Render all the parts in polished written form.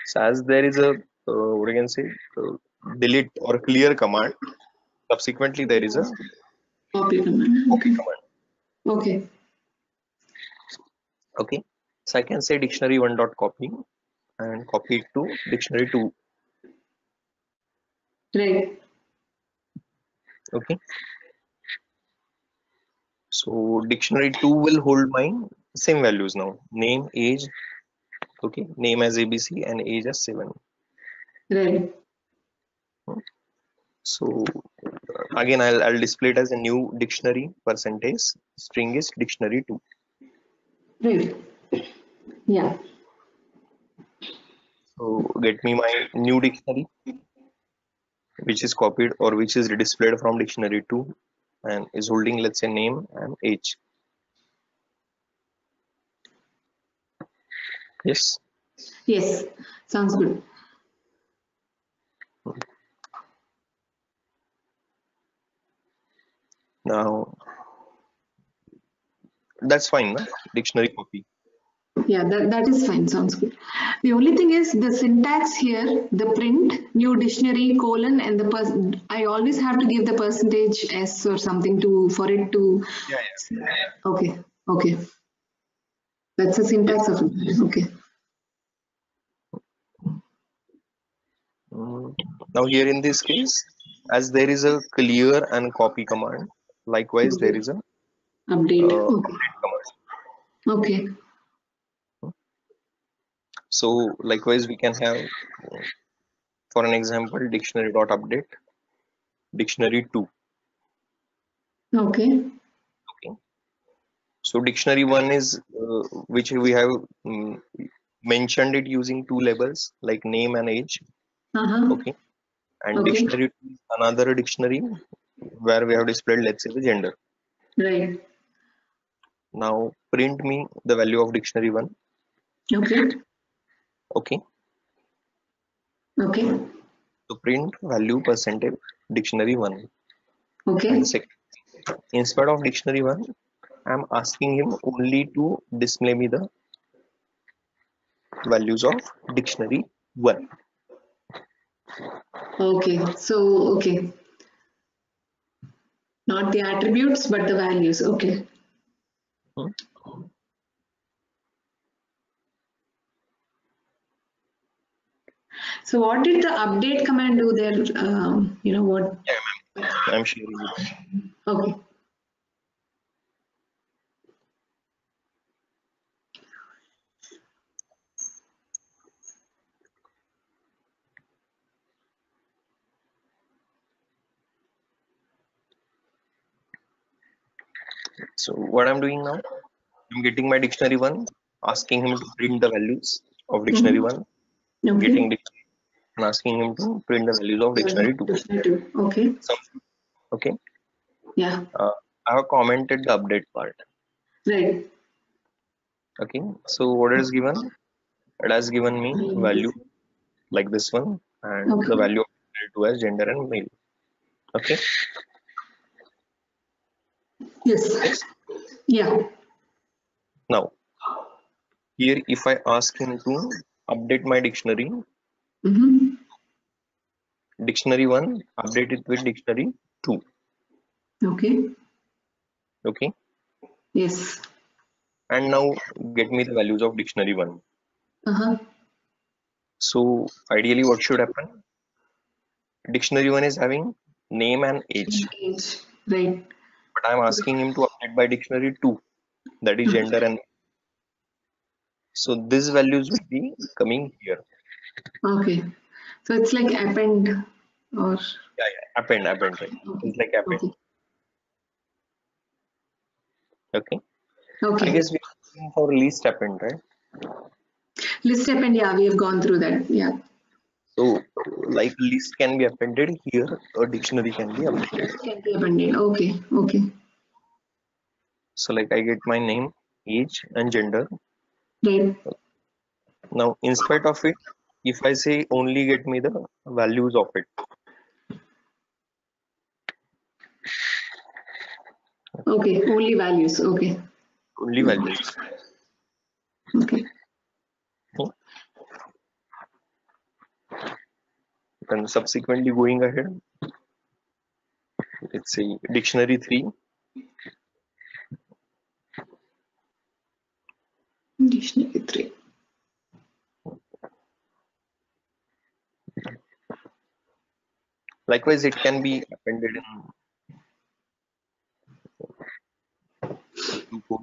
So as there is a what you can say delete or clear command, subsequently there is a Copy command. copy Okay. command. Okay. Okay. So I can say dictionary1 dot copy and copy it to dictionary2. Right. Okay. So dictionary2 will hold my same values now. Name, age, okay, name as ABC and age as 7. Right. So again I'll display it as a new dictionary percentage string is dictionary2. Right. Yeah. So get me my new dictionary which is copied or which is displayed from dictionary2 and is holding, let's say, name and age. Yes. Yes. Sounds good. Now that's fine, no? Dictionary copy. Yeah, that is fine. Sounds good. The only thing is the syntax here, the print, new dictionary, colon, and I always have to give the percentage S or something for it to. Yeah, Okay. Okay. That's the yeah. syntax of it. Okay. Now here in this case, as there is a clear and copy command, likewise there Okay. is a Update. Okay. update command. Okay. So likewise we can have, for an example, dictionary dot update dictionary2. Okay. Okay. So dictionary1 is which we have mentioned it using two labels like name and age. Uh-huh. Okay. And Okay. dictionary2 is another dictionary where we have displayed, let's say, the gender. Right. Now print me the value of dictionary1. Okay. Okay. Okay. So print value percentage dictionary1. And Okay. instead of dictionary1, I'm asking him only to display me the values of dictionary1. Okay. So, okay. Not the attributes, but the values. Okay. Hmm. So what did the update command do there? You know what? Yeah, I'm sharing it. Okay. So what I'm doing now, I'm getting my dictionary1, asking him to print the values of Mm-hmm. dictionary1, Okay. getting dictionary, and asking him to print the values of dictionary2. Definitive. Okay. Okay. Yeah. I have commented the update part. Right. Okay. So what it is given? It has given me value like this one and the Okay. value of dictionary2 as gender and male. Okay. Yes. Yes. Yeah. Now here if I ask him to update my dictionary, Mm-hmm. dictionary1, update it with dictionary2. Okay. Okay. Yes. And now get me the values of dictionary1. Uh-huh. So ideally what should happen? Dictionary1 is having name and age, Age. Right. but I'm asking him to update by dictionary2, that is gender and so these values will be coming here. Okay. So it's like append or Yeah, append, right? okay. It's like append. Okay. Okay. I Okay. guess we're looking for least append, right? List append, yeah, we have gone through that. Yeah. So like list can be appended here, a dictionary can be appended. Can be appended. Okay. Okay. So like I get my name, age, and gender. Right. Now, in spite of it, if I say only get me the values of it, Okay. Only values. Okay. only values. Okay. and subsequently going ahead, let's say dictionary 3. Dictionary 3. Likewise, it can be appended in tuple.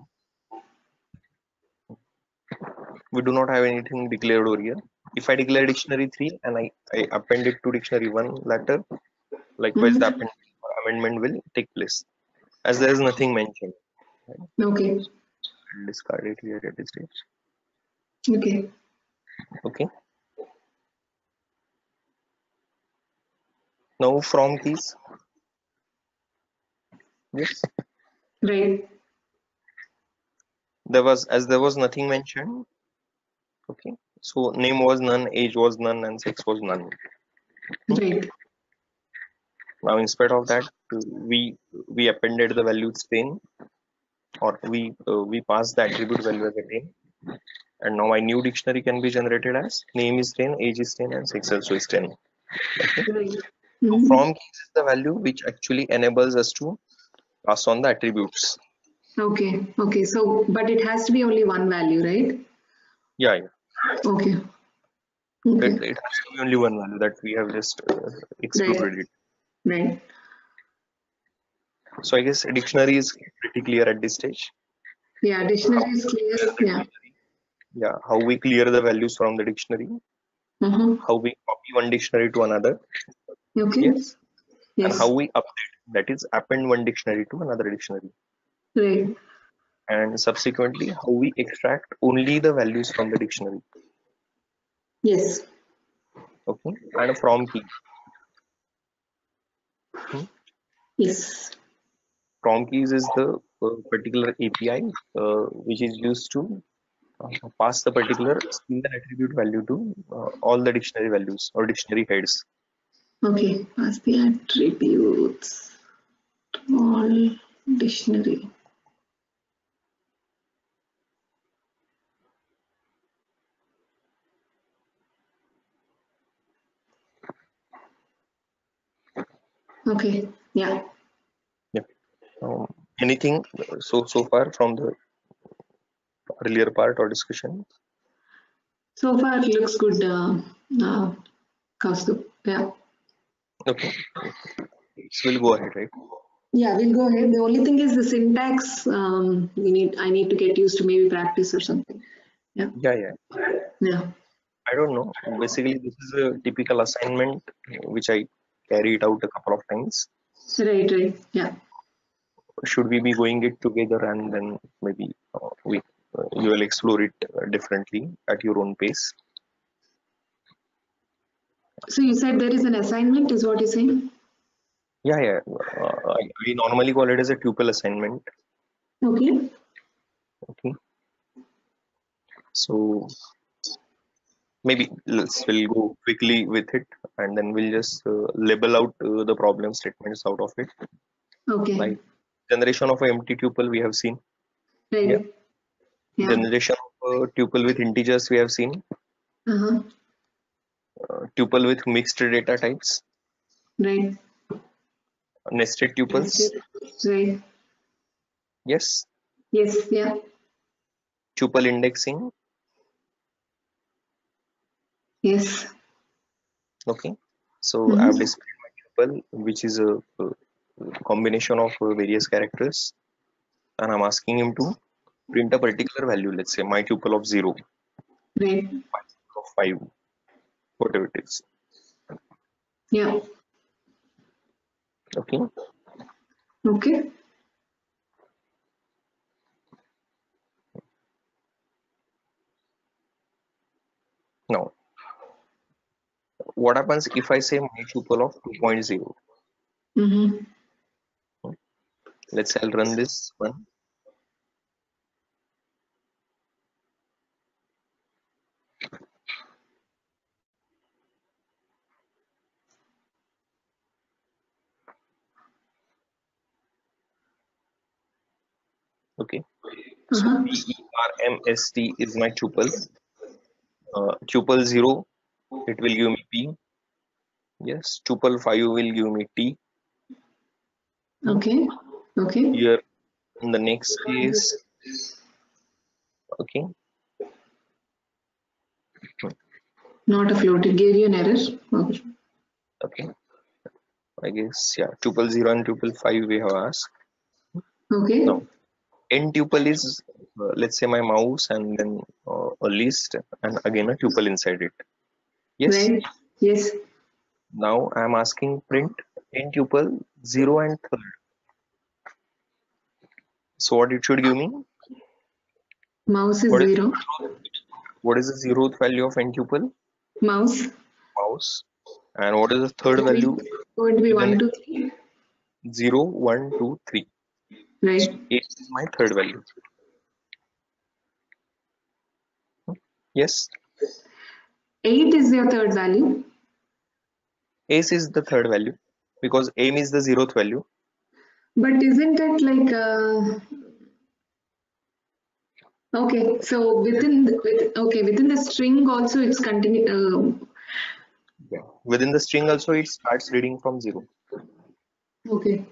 We do not have anything declared over here. If I declare dictionary 3 and I append it to dictionary 1 later, likewise the amendment will take place, as there is nothing mentioned. Okay. I'll discard it here at this stage. Okay. Okay. Now from keys. Yes. Right. There was nothing mentioned. Okay. So name was none, age was none, and sex was none. Right. Now instead of that, we appended the value strain, or we passed the attribute value as a name, and now my new dictionary can be generated as name is 10, age is 10, and sex also is 10. Okay. Right. So from keys is the value which actually enables us to pass on the attributes. Okay. Okay. So, but it has to be only one value, right? Yeah. Okay. Okay. It has to be only one value that we have just excluded it. Right. So I guess dictionary is pretty clear at this stage. Yeah, dictionary is clear. Yeah. Yeah, how we clear the values from the dictionary, how we copy one dictionary to another. Okay. Yes. Yes. And how we update, that is append one dictionary to another dictionary. Right. And subsequently how we extract only the values from the dictionary. Yes. Okay. And a from key. Yes. From keys is the particular API which is used to pass the particular single attribute value to all the dictionary values or dictionary heads. Okay, pass the attributes to all dictionary. Okay, yeah. Yeah. Anything so far from the earlier part or discussion? So far it looks good, Kaustup. Yeah. Okay. So we'll go ahead, right? Yeah, we'll go ahead. The only thing is the syntax. I need to get used to, maybe practice or something. Yeah. Yeah. Yeah. I don't know. Basically, this is a typical assignment which I carried out a couple of times. Right. Yeah. Should we be going it together, and then maybe you will explore it differently at your own pace? So you said there is an assignment, is what you're saying? Yeah. I normally call it as a tuple assignment. Okay. So maybe we'll go quickly with it, and then we'll just label out the problem statements out of it. Okay. Like generation of an empty tuple we have seen. Right. Yeah. Generation of a tuple with integers we have seen. Tuple with mixed data types. Right. Nested tuples. Right. Yes. Yes. Yeah. Tuple indexing. Yes. Okay. So I've displayed my tuple, which is a combination of various characters, and I'm asking him to print a particular value. Let's say my tuple of 0. Right. Of 5. Whatever it is. Yeah. Okay. Okay. Now, what happens if I say my tuple of 2.0? Let's say I'll run this one. Okay. So PERMST is my tuple. Tuple 0, it will give me P. Yes, tuple 5 will give me T. Okay. Okay. Here in the next case, okay, Not a float. It gave you an error. Okay. okay, I guess, yeah, tuple 0 and tuple 5 we have asked. Okay. Now, n tuple is, let's say my mouse and then a list and again a tuple inside it. Yes. Right. Yes. Now I am asking print n tuple 0 and third. So what it should give me? Mouse is What is 0. what is the zeroth value of n tuple? Mouse. Mouse. And what is the third value? Going to be Then 1, 2, 3. 0, 1, 2, 3. So Right. 8 is my third value. Yes. 8 is your third value. Ace is the third value because aim is the zeroth value. But isn't it like okay? So within the string also it's continue. Yeah. Within the string also it starts reading from 0. Okay.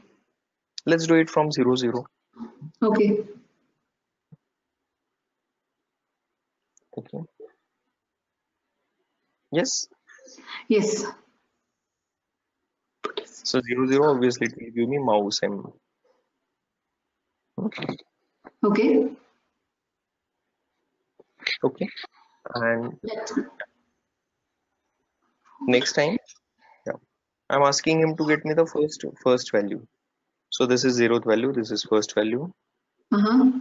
Let's do it from 0, 0. Okay. Okay. Yes. Yes. So 0, 0 obviously it will give me mouse M. Okay. Okay. And That's good. next time, yeah, I'm asking him to get me the first value. So this is zeroth value, this is first value. Uh-huh.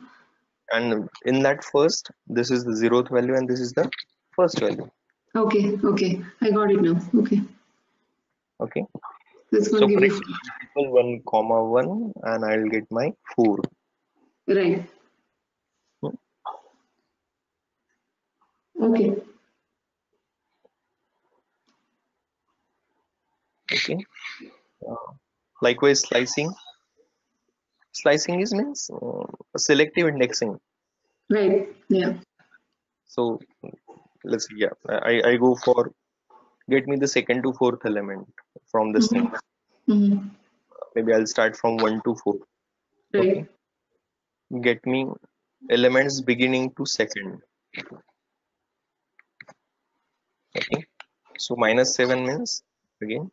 And in that first, this is the zeroth value and this is the first value. Okay. Okay. I got it now. Okay. Okay. That's going So to give print you equal 1 comma 1 and I'll get my 4. right. Hmm. Okay. Okay. Likewise slicing. Slicing is means selective indexing. Right. Yeah. So let's see, yeah, I go for get me the second to fourth element from the string. Mm-hmm. Mm-hmm. Maybe I'll start from 1 to 4. Okay. Right. Get me elements beginning to second. Okay. So minus 7 means again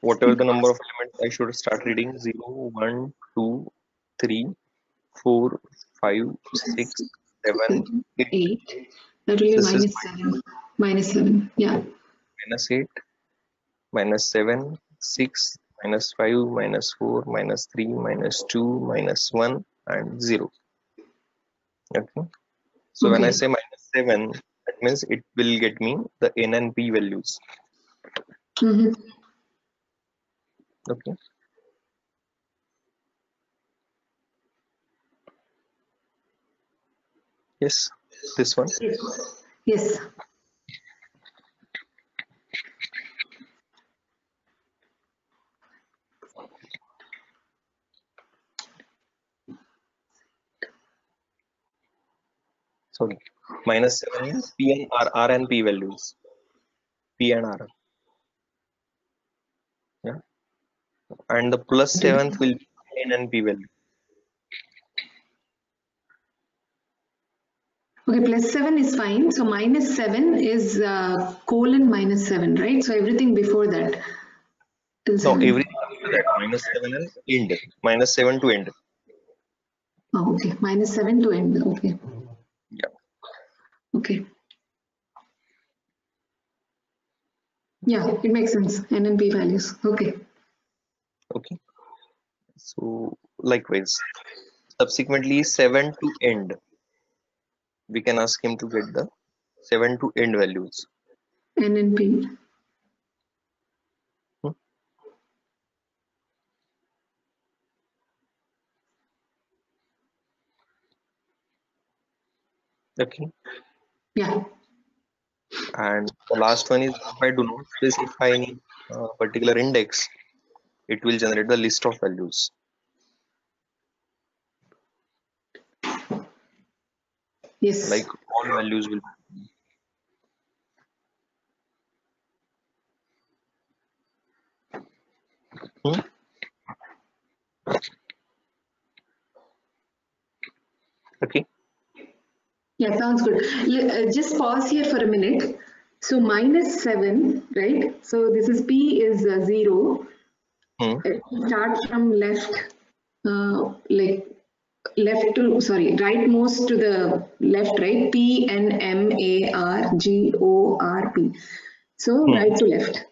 whatever the number of elements I should start reading 0, 1, 2, 3, 4, 5, 6, 7, 8. 8. That will be This is minus 7. Minus 7. Yeah. minus 8, minus 7, 6, minus 5, minus 4, minus 3, minus 2, minus 1, and 0. Okay. So when I Okay. say minus 7, that means it will get me the n and p values. Mm-hmm. Okay. Yes, this one. Yes. Sorry. Minus 7 means p and r and p values. P and r. Yeah. And the plus Okay. 7th will be n and p value. Okay, plus 7 is fine. So minus 7 is colon minus 7, right? So everything before that till No, 7. everything after that. Minus 7 and end. Minus 7 to end. Oh, okay. Minus 7 to end. Okay. Yeah. Okay. Yeah, it makes sense. N and P values. Okay. Okay. So likewise. Subsequently 7 to end. We can ask him to get the 7 to end values. N and P. Hmm. Okay. Yeah. And the last one is if I do not specify any particular index, it will generate the list of values. Yes. Like all values will. Hmm? Okay. Yeah, sounds good. Just pause here for a minute. So -7, right? So this is P is 0. Hmm. Start from left, like left to, sorry, rightmost to the left, right? PNMARGORP. So Hmm. right to left.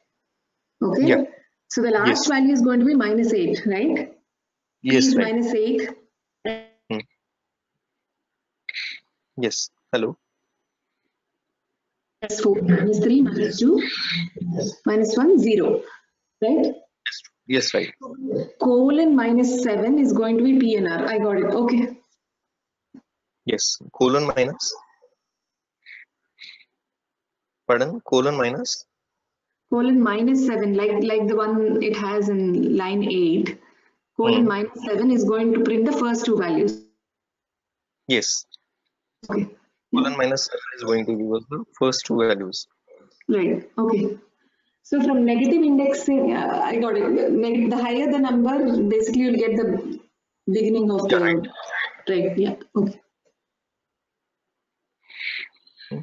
Okay. Yeah. So the last Yes. value is going to be -8, right? P Yes. is Right. -8. Hmm. Yes. Hello. -4, -3, -2, -1, 0. Right? Yes. Right. Colon -7 is going to be PNR. I got it. Okay. Yes. Colon minus. Pardon. Colon minus. Colon -7, like the one it has in line 8. Colon Hmm. -7 is going to print the first two values. Yes. Okay. Yeah. Colon minus 7 is going to give us the first two values. Right. Okay. So from negative indexing, I got it. The higher the number, basically you'll get the beginning of Yeah. Right. the, right. Yeah. Okay. Hmm.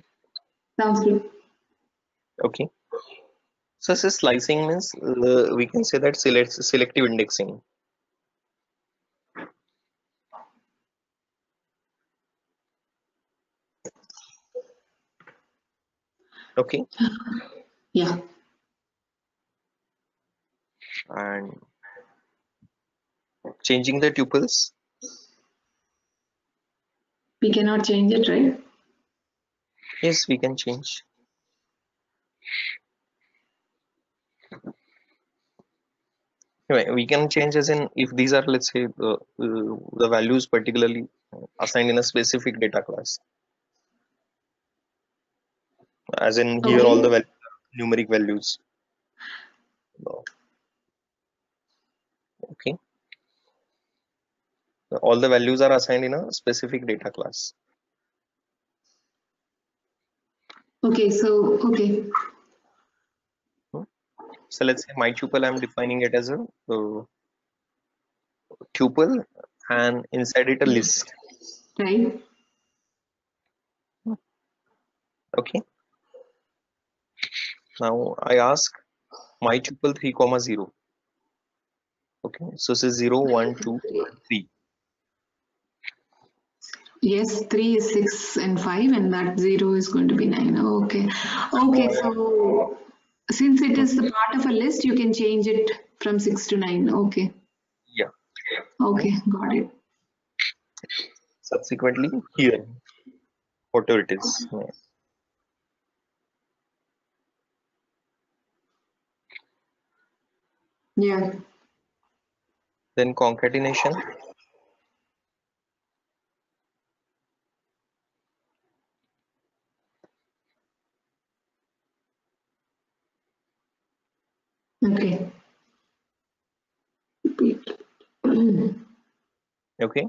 Sounds good. Okay. So, slicing means we can say that selective indexing. Okay. Yeah. And changing the tuples. We cannot change it, right? Yes, we can change. Anyway, we can change as in if these are, let's say, the values particularly assigned in a specific data class. As in here, all the Okay. numeric values. Okay. All the values are assigned in a specific data class. Okay. So, okay. Hmm. So let's say my tuple, I'm defining it as a tuple and inside it a list. Right. Okay. Now I ask my tuple 3 comma 0. Okay. So this is 0, 1, 2, and 3. Yes, 3 is 6 and 5, and that 0 is going to be 9. Okay. Now Okay. I ask, So, since it hmm, is the part of a list, you can change it from 6 to 9. Okay. yeah. Hmm. Okay. Got it. Subsequently here, whatever it is. Yeah. Yeah. Then concatenation. Okay. Okay.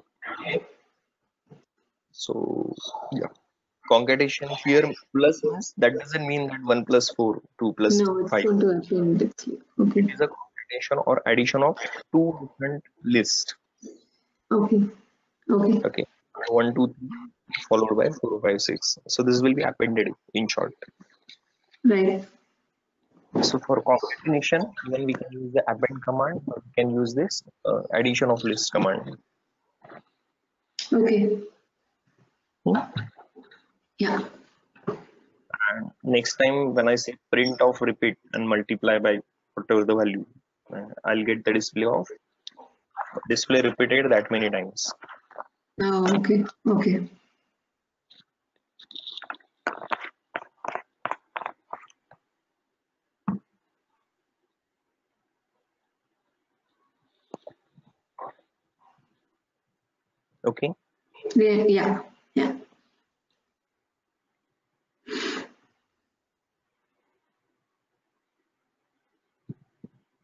So yeah. Concatenation here plus means that doesn't mean that 1 plus 4, 2 plus No, it's 5. going to append it. It Okay. is a concatenation or addition of two different lists. Okay. Okay. Okay. 1, 2, 3 followed by 4, 5, 6. So this will be appended in short. Right. So for concatenation, then we can use the append command or we can use this addition of list command. Okay. Hmm. Yeah. And next time when I say print of repeat and multiply by whatever the value, I'll get the display repeated that many times. Oh, okay. Okay. Okay. Yeah. Yeah. Yeah.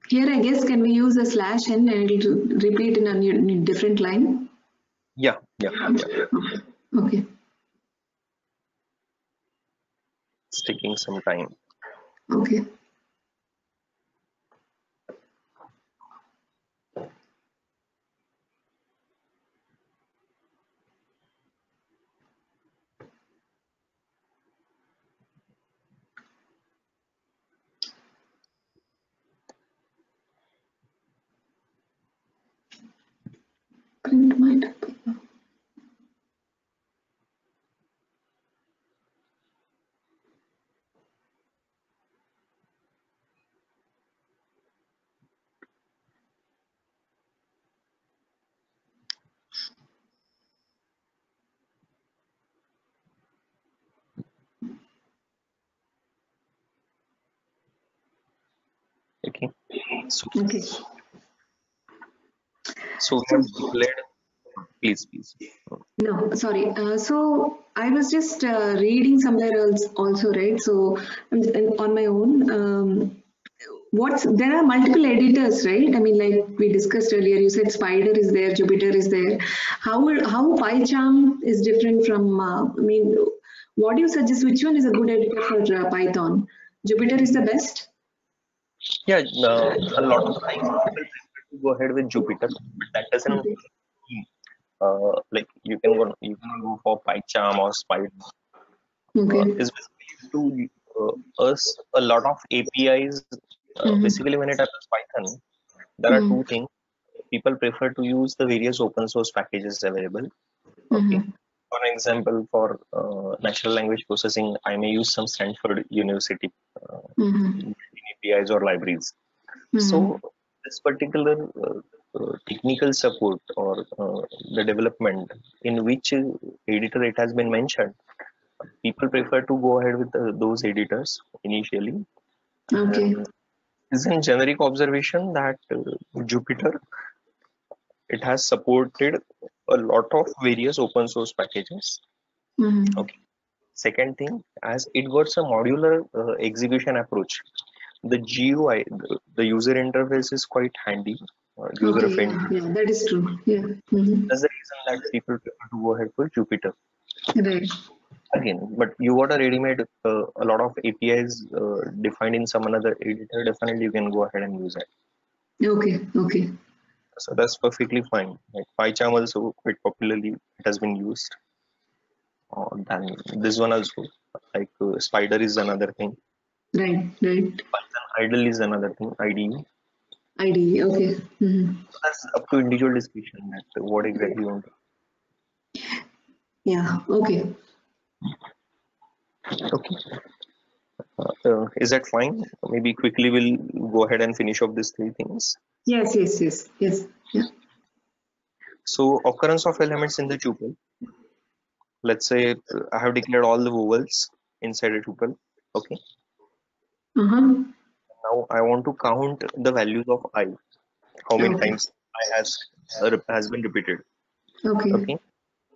Here, I guess, can we use a slash n and it will repeat in a different line? Yeah. Yeah. Yeah. Okay. It's taking some time. Okay. Okay. So Okay. so we So, have declared. Please. no, sorry. So I was just reading somewhere else also, right? So on my own. There are multiple editors, right? I mean, like we discussed earlier, you said Spider is there, Jupyter is there. How PyCharm is different from? I mean, what do you suggest? Which one is a good editor for Python? Jupyter is the best. Yeah, a lot of times people prefer to go ahead with Jupyter, but that doesn't Okay. mean like you can go for PyCharm or Spider. Okay. Is basically to us a lot of APIs. Mm-hmm. Basically, when it happens Python, there are two Mm-hmm. things. People prefer to use the various open source packages available. Okay. Mm-hmm. For example, for natural language processing, I may use some Stanford University Mm-hmm. APIs or libraries. Mm-hmm. So this particular technical support or the development in which editor it has been mentioned, people prefer to go ahead with those editors initially. Okay. And is a generic observation that Jupyter it has supported a lot of various open source packages. Mm-hmm. Okay. Second thing, as it got a modular execution approach, the GUI, the user interface is quite handy, user Okay. friendly. Yeah. Yeah. That is true. Yeah. Mm-hmm. That's the reason that people prefer to go ahead for Jupyter. Right. Again, but you got a ready-made, a lot of APIs defined in some another editor. Definitely, you can go ahead and use it. Okay. Okay. So that's perfectly fine. Like PyCharm also quite popularly it has been used. Than this one also, like Spider is another thing. Right. Right. Python idle is another thing. IDE. IDE. Okay. Mm-hmm. So that's up to individual discussion that what exactly you want. Yeah. Okay. Okay. Is that fine? Maybe quickly we'll go ahead and finish up these three things. Yes. Yes. Yes. Yes. Yeah. So occurrence of elements in the tuple. Let's say I have declared all the vowels inside a tuple. Okay. Uh-huh. Now I want to count the values of I. How many Okay. times I has been repeated. Okay. Okay.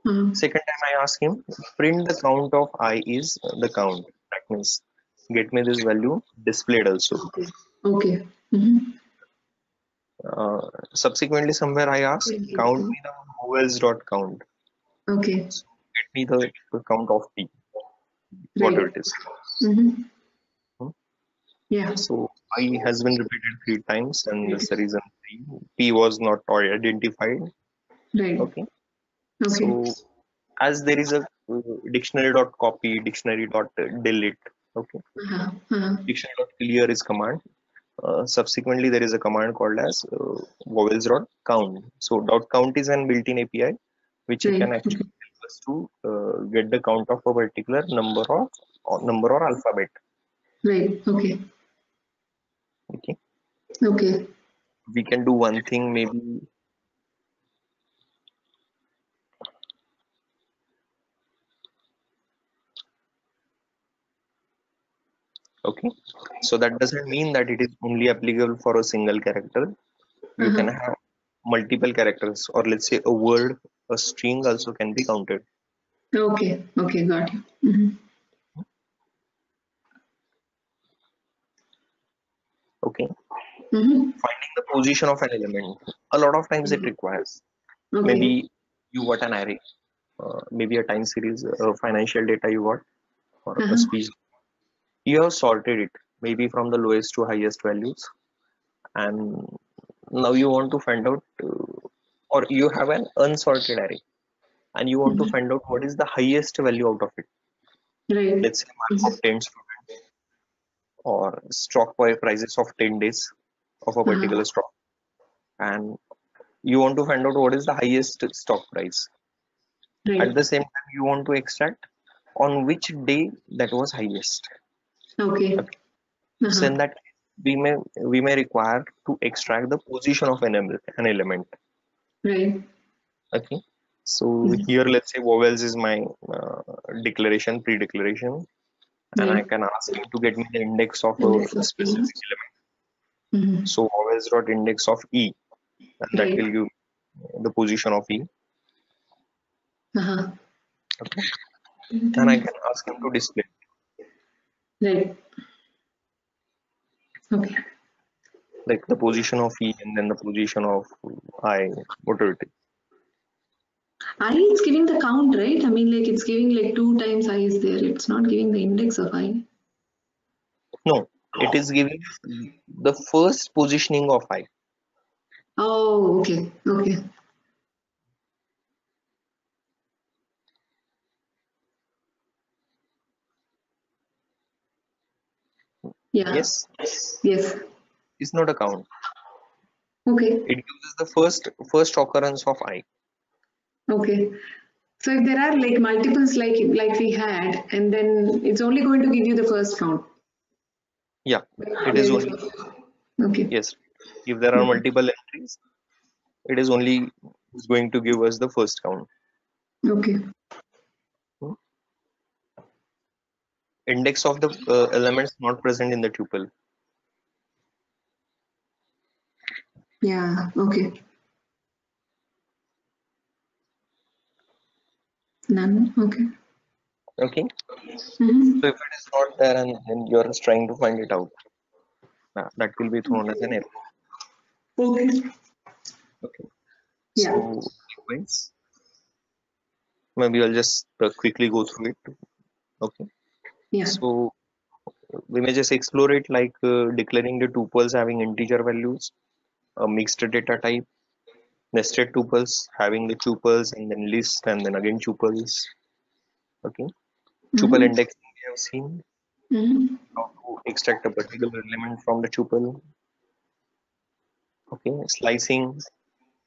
Uh-huh. Second time I ask him, print the count of I is the count. That means get me this value displayed also. Okay. Okay. Mm-hmm. Subsequently, somewhere I ask, count me the vowels dot count. Okay. So get me the count of P, whatever Right. it is. Mm-hmm. Hmm. Yeah. So I has been repeated three times, and Right. that's the reason P was not identified. Right. Okay. Okay. So as there is a dictionary dot copy, dictionary dot delete. Okay. Uh-huh. Uh-huh. Dictionary dot clear is command. Subsequently, there is a command called as vowels dot count. So dot count is an built-in API which it can Right. actually Okay. help us to get the count of a particular number or alphabet. Right. Okay. Okay, Okay. we can do one thing maybe. Okay, so that doesn't mean that it is only applicable for a single character. You can Uh-huh. have multiple characters, or let's say a word, a string also can be counted. Okay. Okay. Got you. Mm-hmm. Okay, Mm-hmm. finding the position of an element. A lot of times it requires Okay. maybe you got an array, maybe a time series, financial data you got, or a Uh-huh. speech. You have sorted it maybe from the lowest to highest values, and now you want to find out, or you have an unsorted array, and you want to Mm-hmm. find out what is the highest value out of it. Right. Let's say mark of 10 students, or stock prices of 10 days of a Uh-huh. particular stock, and you want to find out what is the highest stock price. At Right. the same time, you want to extract on which day that was highest. Okay. Okay. So Uh-huh. in that case, we may require to extract the position of an element. Right. Okay. So here, let's say vowels is my pre-declaration, and I Right. can ask him to get me the index of Index a of things. specific element. Mhm. So vowels dot index of E, and that Right. will give the position of E. Uh-huh. Okay. And I can ask him to display Right. Okay. like the position of E and then the position of I, whatever it is. I is giving the count, right? I mean, like it's giving like 2 times I is there. It's not giving the index of I. No, it is giving the first positioning of I. Oh, okay. Okay. Yeah. Yes, Yes. it's not a count. Okay. It gives us the first occurrence of I. Okay. So if there are like multiples like we had, and then it's only going to give you the first count. Yeah, it is Very only, first. Okay. yes. If there are multiple entries, it is only is going to give us the first count. Okay. Hmm. Index of the elements not present in the tuple. Yeah. Okay. None. Okay. Okay. Mm-hmm. So if it is not there and then you are trying to find it out, that will be thrown as an error. Okay. Okay. Yeah. So likewise, maybe I'll just quickly go through it. Okay. Yeah. So we may just explore it like declaring the tuples having integer values, a mixed data type, nested tuples having the tuples and then list and then again tuples. Okay. Tuple Mm-hmm. indexing we have seen, Mm-hmm. how to extract a particular element from the tuple. Okay. Slicing,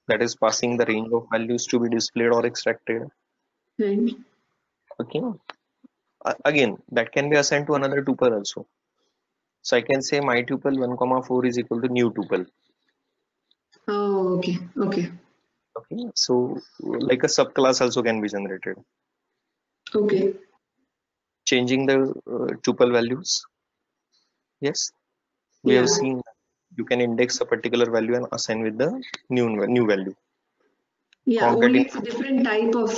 that is passing the range of values to be displayed or extracted. Right. Okay. Again, that can be assigned to another tuple also. So I can say my tuple 1 comma 4 is equal to new tuple. Oh, okay. Okay. Okay. So like a subclass also can be generated. Okay. Okay. Changing the tuple values. Yes. We have Yeah. seen you can index a particular value and assign with the new value. Yeah. Only it's a Concatenation, different type of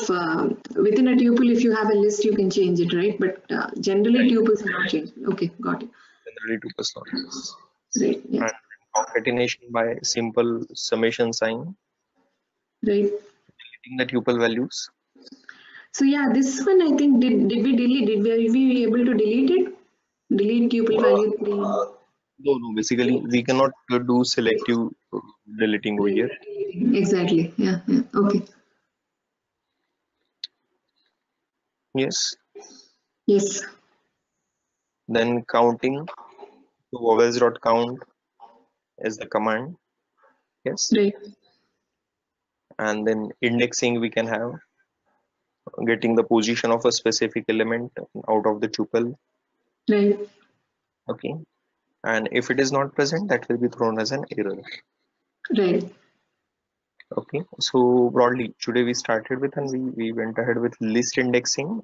within a tuple. If you have a list, you can change it, right? But generally, tuples are not changed. Okay. Got it. generally tuple not. Right. Yeah. And concatenation by simple summation sign, Right. deleting the tuple values. So yeah, this one I think did we delete? Did we able to delete it? Delete tuple value 3. No, basically we cannot do selective deleting over here. Exactly. Yeah. Yeah. Okay. Yes. Yes. Then counting, so vowels dot count is the command. Yes. Right. And then indexing we can have getting the position of a specific element out of the tuple. Right. Okay. And if it is not present, that will be thrown as an error. Right. Okay. So broadly, today we started with and we went ahead with list indexing